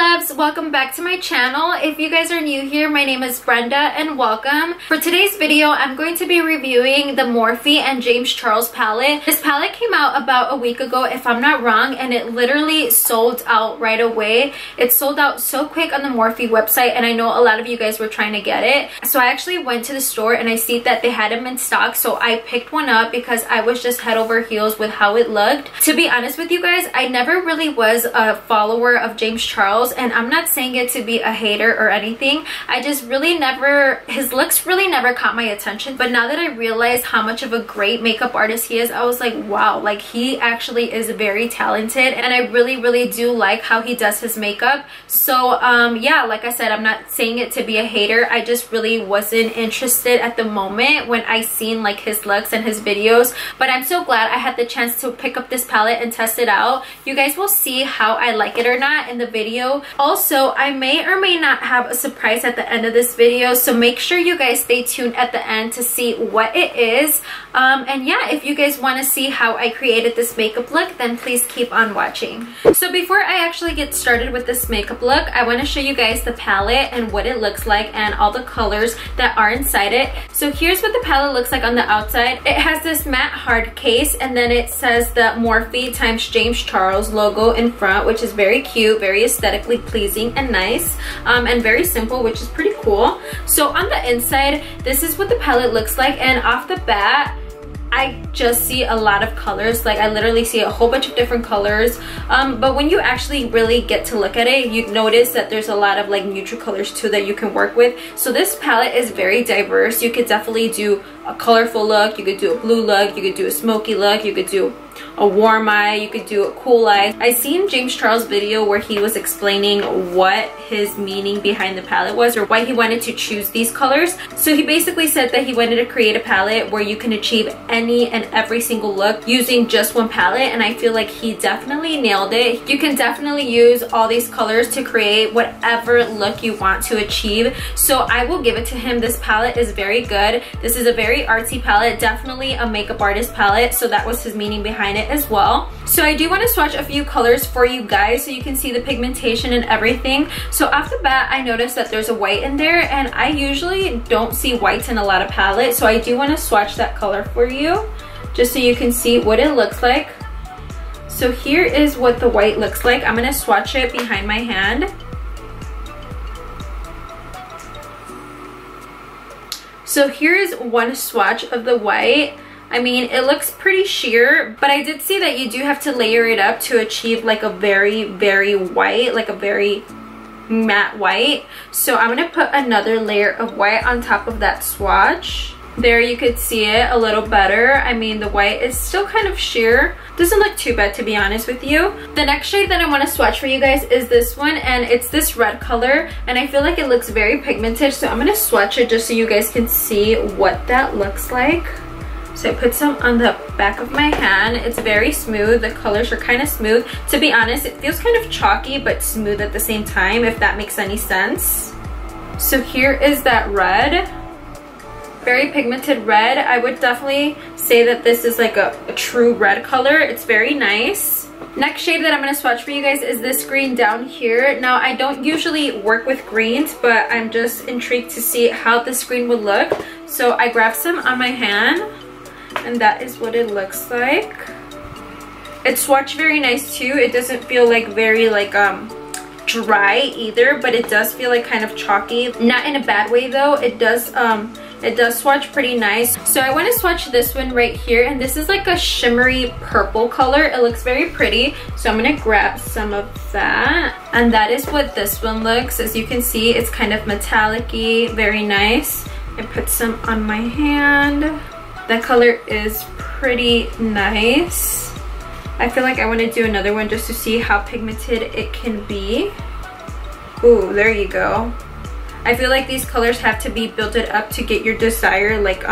loves, welcome back to my channel. If you guys are new here, my name is Brenda and welcome. For today's video, I'm going to be reviewing the Morphe and James Charles palette. This palette came out about a week ago if I'm not wrong, and it literally sold out right away. It sold out so quick on the Morphe website, and I know a lot of you guys were trying to get it. So I actually went to the store and I see that they had them in stock, so I picked one up because I was just head over heels with how it looked. To be honest with you guys, I never really was a follower of James Charles, and I'm not saying it to be a hater or anything. I just really never, his looks really never caught my attention. But now that I realize how much of a great makeup artist he is, I was like, wow, like he actually is very talented, and I really do like how he does his makeup. So yeah, like I said, I'm not saying it to be a hater. I just really wasn't interested at the moment when I seen like his looks and his videos, but I'm so glad I had the chance to pick up this palette and test it out. You guys will see how I like it or not in the video. Also, I may or may not have a surprise at the end of this video, so make sure you guys stay tuned at the end to see what it is. And yeah, if you guys want to see how I created this makeup look, then please keep on watching. So before I actually get started with this makeup look, I want to show you guys the palette and what it looks like and all the colors that are inside it. So here's what the palette looks like on the outside. It has this matte hard case, and then it says the Morphe times James Charles logo in front, which is very cute, very aesthetically pleasing and nice, and very simple, which is pretty cool. So on the inside, this is what the palette looks like, and off the bat, I just see a lot of colors. Like I literally see a whole bunch of different colors, but when you actually really get to look at it, you notice that there's a lot of like neutral colors too that you can work with. So this palette is very diverse. You could definitely do a colorful look, you could do a blue look, you could do a smoky look, you could do a warm eye, you could do a cool eye. I seen James Charles' video where he was explaining what his meaning behind the palette was, or why he wanted to choose these colors. So he basically said that he wanted to create a palette where you can achieve any and every single look using just one palette, and I feel like he definitely nailed it. You can definitely use all these colors to create whatever look you want to achieve, so I will give it to him. This palette is very good. This is a very artsy palette, definitely a makeup artist palette, so that was his meaning behind it as well. So I do want to swatch a few colors for you guys so you can see the pigmentation and everything. So off the bat, I noticed that there's a white in there, and I usually don't see whites in a lot of palettes, so I do want to swatch that color for you just so you can see what it looks like. So here is what the white looks like. I'm going to swatch it behind my hand. So here's one swatch of the white. I mean, it looks pretty sheer, but I did see that you do have to layer it up to achieve like a very white, like a very matte white. So I'm gonna put another layer of white on top of that swatch. There, you could see it a little better. I mean, the white is still kind of sheer. Doesn't look too bad, to be honest with you. The next shade that I want to swatch for you guys is this one, and it's this red color, and I feel like it looks very pigmented, so I'm gonna swatch it just so you guys can see what that looks like. So I put some on the back of my hand. It's very smooth. The colors are kind of smooth. To be honest, it feels kind of chalky but smooth at the same time, if that makes any sense. So here is that red. Very pigmented red. I would definitely say that this is like a true red color. It's very nice. Next shade that I'm going to swatch for you guys is this green down here. Now, I don't usually work with greens, but I'm just intrigued to see how this green would look. So I grabbed some on my hand, and that is what it looks like. It's swatched very nice too. It doesn't feel like very like dry either, but it does feel like kind of chalky. Not in a bad way though. It does swatch pretty nice. So I want to swatch this one right here, and this is like a shimmery purple color. It looks very pretty, so I'm gonna grab some of that, and that is what this one looks. As you can see, it's kind of metallic-y, very nice. I put some on my hand. That color is pretty nice. I feel like I want to do another one just to see how pigmented it can be. Ooh, there you go. I feel like these colors have to be built up to get your desired like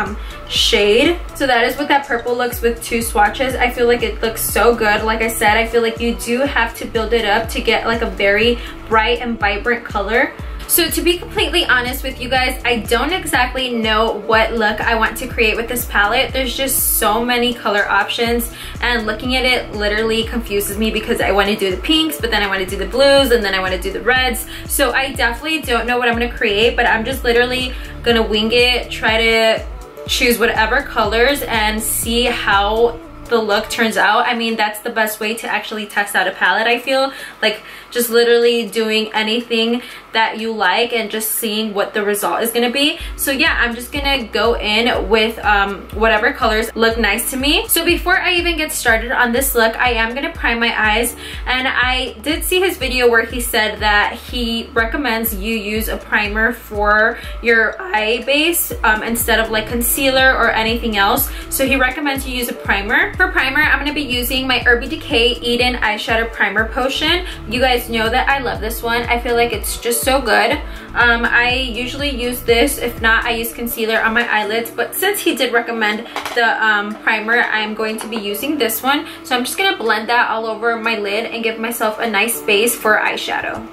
shade. So that is what that purple looks with two swatches. I feel like it looks so good. Like I said, I feel like you do have to build it up to get like a very bright and vibrant color. So to be completely honest with you guys, I don't exactly know what look I want to create with this palette. There's just so many color options, and looking at it literally confuses me because I want to do the pinks, but then I want to do the blues, and then I want to do the reds. So I definitely don't know what I'm going to create, but I'm just literally going to wing it, try to choose whatever colors and see how the look turns out. I mean, that's the best way to actually test out a palette, I feel. Like, just literally doing anything that you like and just seeing what the result is gonna be. So yeah, I'm just gonna go in with whatever colors look nice to me. So before I even get started on this look, I am gonna prime my eyes, and I did see his video where he said that he recommends you use a primer for your eye base instead of like concealer or anything else. So he recommends you use a primer. For primer, I'm gonna be using my Urban Decay Eden Eyeshadow Primer Potion. You guys know that I love this one. I feel like it's just so good. I usually use this. If not, I use concealer on my eyelids, but since he did recommend the primer, I'm going to be using this one. So I'm just gonna blend that all over my lid and give myself a nice base for eyeshadow.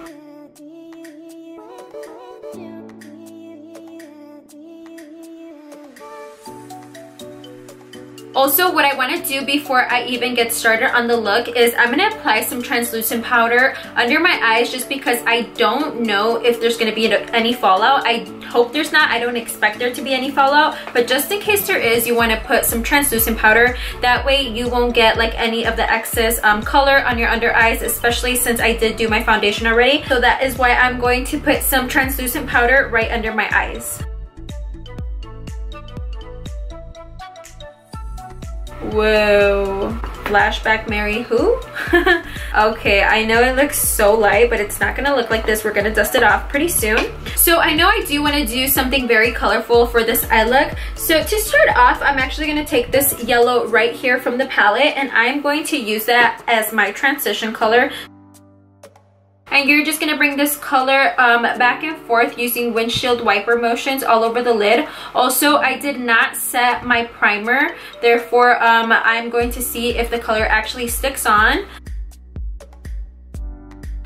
Also, what I want to do before I even get started on the look is I'm going to apply some translucent powder under my eyes, just because I don't know if there's going to be any fallout. I hope there's not. I don't expect there to be any fallout, but just in case there is, you want to put some translucent powder. That way you won't get like any of the excess color on your under eyes, especially since I did do my foundation already. So that is why I'm going to put some translucent powder right under my eyes. Whoa, flashback Mary who? Okay, I know it looks so light, but it's not gonna look like this. We're gonna dust it off pretty soon. So I know I do want to do something very colorful for this eye look. So to start off, I'm actually gonna take this yellow right here from the palette, and I'm going to use that as my transition color. And you're just gonna bring this color back and forth using windshield wiper motions all over the lid. Also, I did not set my primer, therefore I'm going to see if the color actually sticks on.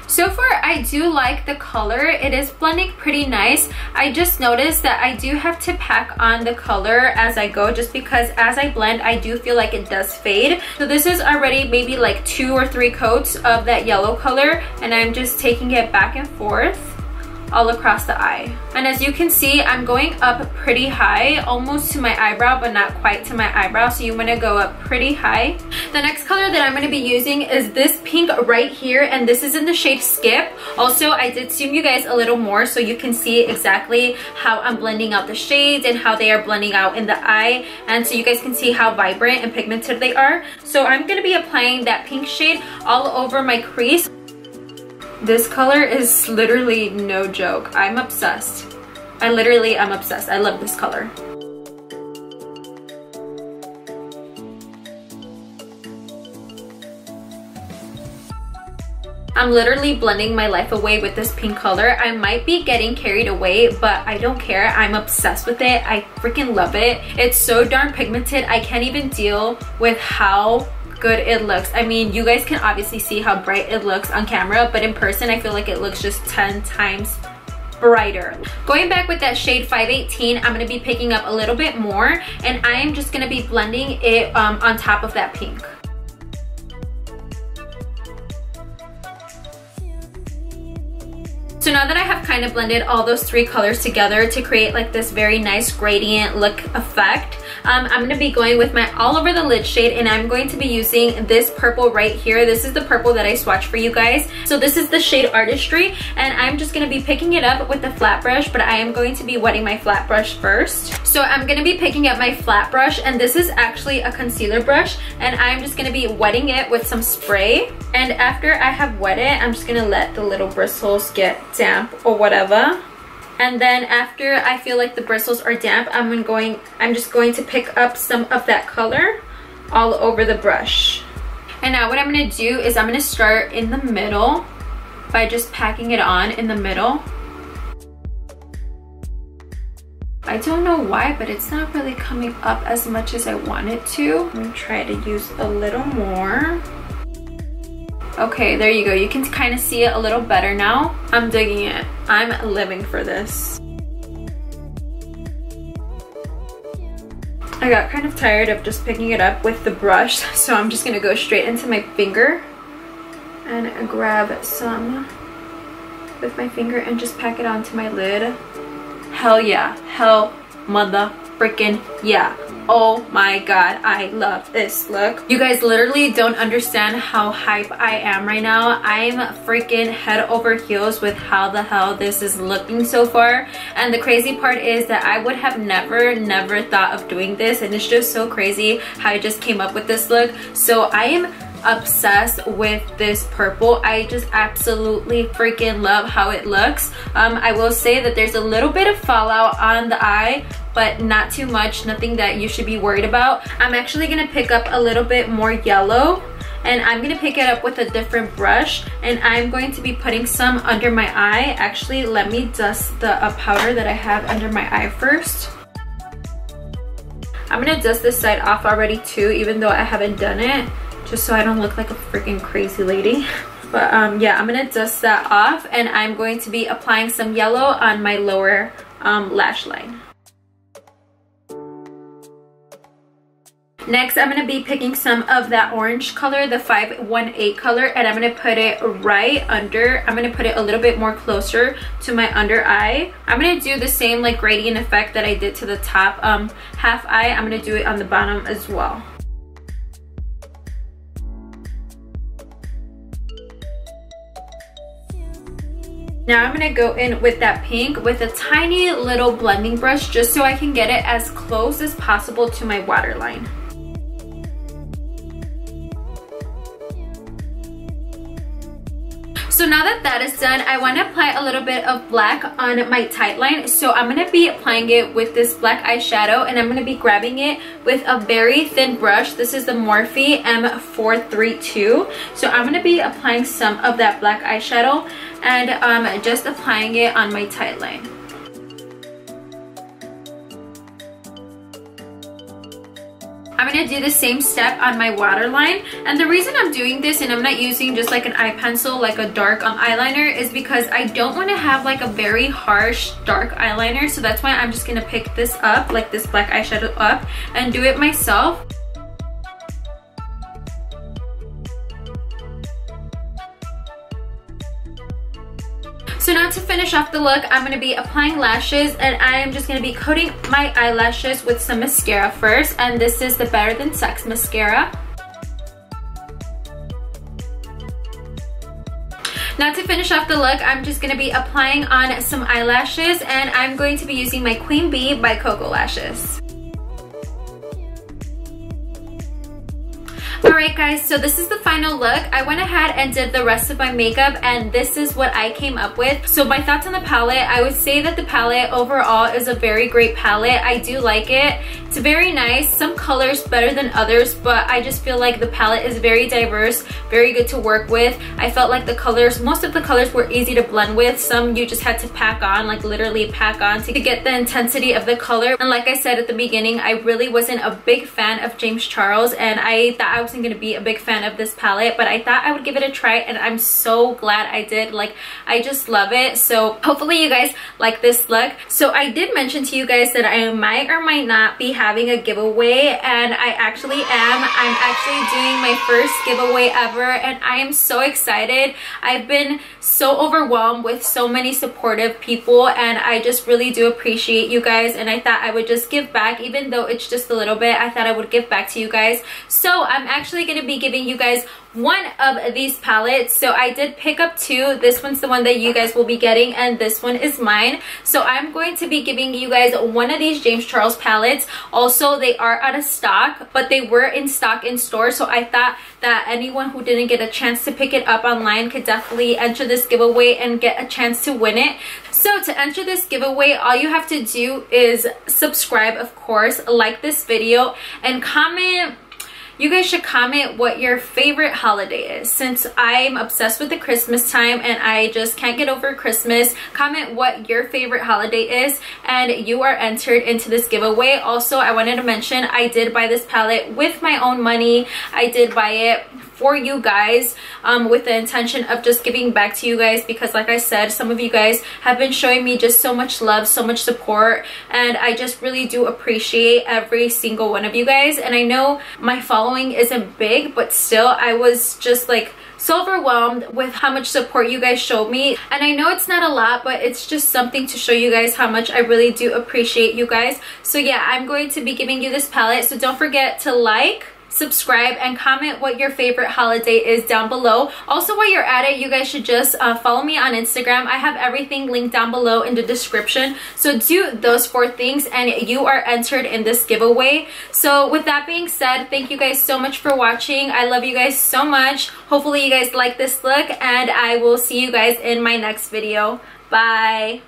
So far, I do like the color. It is blending pretty nice. I just noticed that I do have to pack on the color as I go, just because as I blend, I do feel like it does fade. So this is already maybe like 2 or 3 coats of that yellow color, and I'm just taking it back and forth all across the eye. And as you can see, I'm going up pretty high, almost to my eyebrow, but not quite to my eyebrow. So you want to go up pretty high. The next color that I'm going to be using is this pink right here, and this is in the shade Skip. Also, I did zoom you guys a little more so you can see exactly how I'm blending out the shades and how they are blending out in the eye, and so you guys can see how vibrant and pigmented they are. So I'm going to be applying that pink shade all over my crease. This color is literally no joke. I'm obsessed. I literally am obsessed. I love this color. I'm literally blending my life away with this pink color. I might be getting carried away, but I don't care. I'm obsessed with it. I freaking love it. It's so darn pigmented. I can't even deal with how good it looks. I mean, you guys can obviously see how bright it looks on camera, but in person I feel like it looks just 10 times brighter. Going back with that shade 518, I'm going to be picking up a little bit more, and I am just going to be blending it on top of that pink. So now that I have kind of blended all those 3 colors together to create like this very nice gradient look effect, I'm going to be going with my all over the lid shade, and I'm going to be using this purple right here. This is the purple that I swatched for you guys. So this is the shade Artistry, and I'm just going to be picking it up with the flat brush, but I am going to be wetting my flat brush first. So I'm going to be picking up my flat brush, and this is actually a concealer brush, and I'm just going to be wetting it with some spray. And after I have wet it, I'm just going to let the little bristles get damp or whatever. And then after I feel like the bristles are damp, I'm just going to pick up some of that color all over the brush. And now what I'm going to do is I'm going to start in the middle by just packing it on in the middle. I don't know why, but it's not really coming up as much as I want it to. I'm going to try to use a little more. Okay, there you go. You can kind of see it a little better now. I'm digging it. I'm living for this. I got kind of tired of just picking it up with the brush, so I'm just gonna go straight into my finger and grab some with my finger and just pack it onto my lid. Hell yeah. Hell mother freaking yeah. Oh my god, I love this look. You guys literally don't understand how hype I am right now. I'm freaking head over heels with how the hell this is looking so far. And the crazy part is that I would have never thought of doing this, and it's just so crazy how I just came up with this look. So I am obsessed with this purple. I just absolutely freaking love how it looks. I will say that there's a little bit of fallout on the eye, but not too much, nothing that you should be worried about. I'm actually gonna pick up a little bit more yellow, and I'm gonna pick it up with a different brush, and I'm going to be putting some under my eye. Actually, let me dust the powder that I have under my eye first. I'm gonna dust this side off already too, even though I haven't done it, just so I don't look like a freaking crazy lady. But yeah, I'm gonna dust that off, and I'm going to be applying some yellow on my lower lash line. Next, I'm going to be picking some of that orange color, the 518 color, and I'm going to put it right under. I'm going to put it a little bit more closer to my under eye. I'm going to do the same like gradient effect that I did to the top half eye. I'm going to do it on the bottom as well. Now I'm going to go in with that pink with a tiny little blending brush, just so I can get it as close as possible to my waterline. So now that that is done, I want to apply a little bit of black on my tight line. So I'm going to be applying it with this black eyeshadow, and I'm going to be grabbing it with a very thin brush. This is the Morphe M432. So I'm going to be applying some of that black eyeshadow and just applying it on my tight line. I'm going to do the same step on my waterline, and the reason I'm doing this and I'm not using just like an eye pencil, like a dark eyeliner, is because I don't want to have like a very harsh dark eyeliner. So that's why I'm just going to pick this up, like this black eyeshadow up, and do it myself. So now to finish off the look, I'm going to be applying lashes, and I'm just going to be coating my eyelashes with some mascara first, and this is the Better Than Sex mascara. Now to finish off the look, I'm just going to be applying on some eyelashes, and I'm going to be using my Queen Bee by Coco Lashes. Alright guys, so this is the final look. I went ahead and did the rest of my makeup, and this is what I came up with. So my thoughts on the palette, I would say that the palette overall is a very great palette. I do like it. It's very nice. Some colors better than others, but I just feel like the palette is very diverse, very good to work with. I felt like the colors, most of the colors were easy to blend with. Some you just had to pack on, like literally pack on to get the intensity of the color. And like I said at the beginning, I really wasn't a big fan of James Charles, and I thought I wasn't going to be a big fan of this palette, but I thought I would give it a try, and I'm so glad I did. Like, I just love it. So hopefully you guys like this look. So I did mention to you guys that I might or might not be having a giveaway, and I actually am. I'm actually doing my first giveaway ever, and I am so excited. I've been so overwhelmed with so many supportive people, and I just really do appreciate you guys, and I thought I would just give back. Even though it's just a little bit, I thought I would give back to you guys. So I'm actually going to be giving you guys one of these palettes. So I did pick up two. This one's the one that you guys will be getting, and this one is mine. So I'm going to be giving you guys one of these James Charles palettes. Also, they are out of stock, but they were in stock in store, so I thought that anyone who didn't get a chance to pick it up online could definitely enter this giveaway and get a chance to win it. So to enter this giveaway, all you have to do is subscribe, of course, like this video, and comment. You guys should comment what your favorite holiday is. Since I'm obsessed with the Christmas time and I just can't get over Christmas, comment what your favorite holiday is, and you are entered into this giveaway. Also, I wanted to mention I did buy this palette with my own money. I did buy it for you guys, with the intention of just giving back to you guys, because like I said, some of you guys have been showing me just so much love, so much support, and I just really do appreciate every single one of you guys. And I know my following isn't big, but still I was just like so overwhelmed with how much support you guys showed me. And I know it's not a lot, but it's just something to show you guys how much I really do appreciate you guys. So yeah, I'm going to be giving you this palette, so don't forget to like, subscribe, and comment what your favorite holiday is down below. Also, while you're at it, you guys should just follow me on Instagram. I have everything linked down below in the description, so do those 4 things and you are entered in this giveaway. So with that being said, thank you guys so much for watching. I love you guys so much. Hopefully you guys like this look, and I will see you guys in my next video. Bye.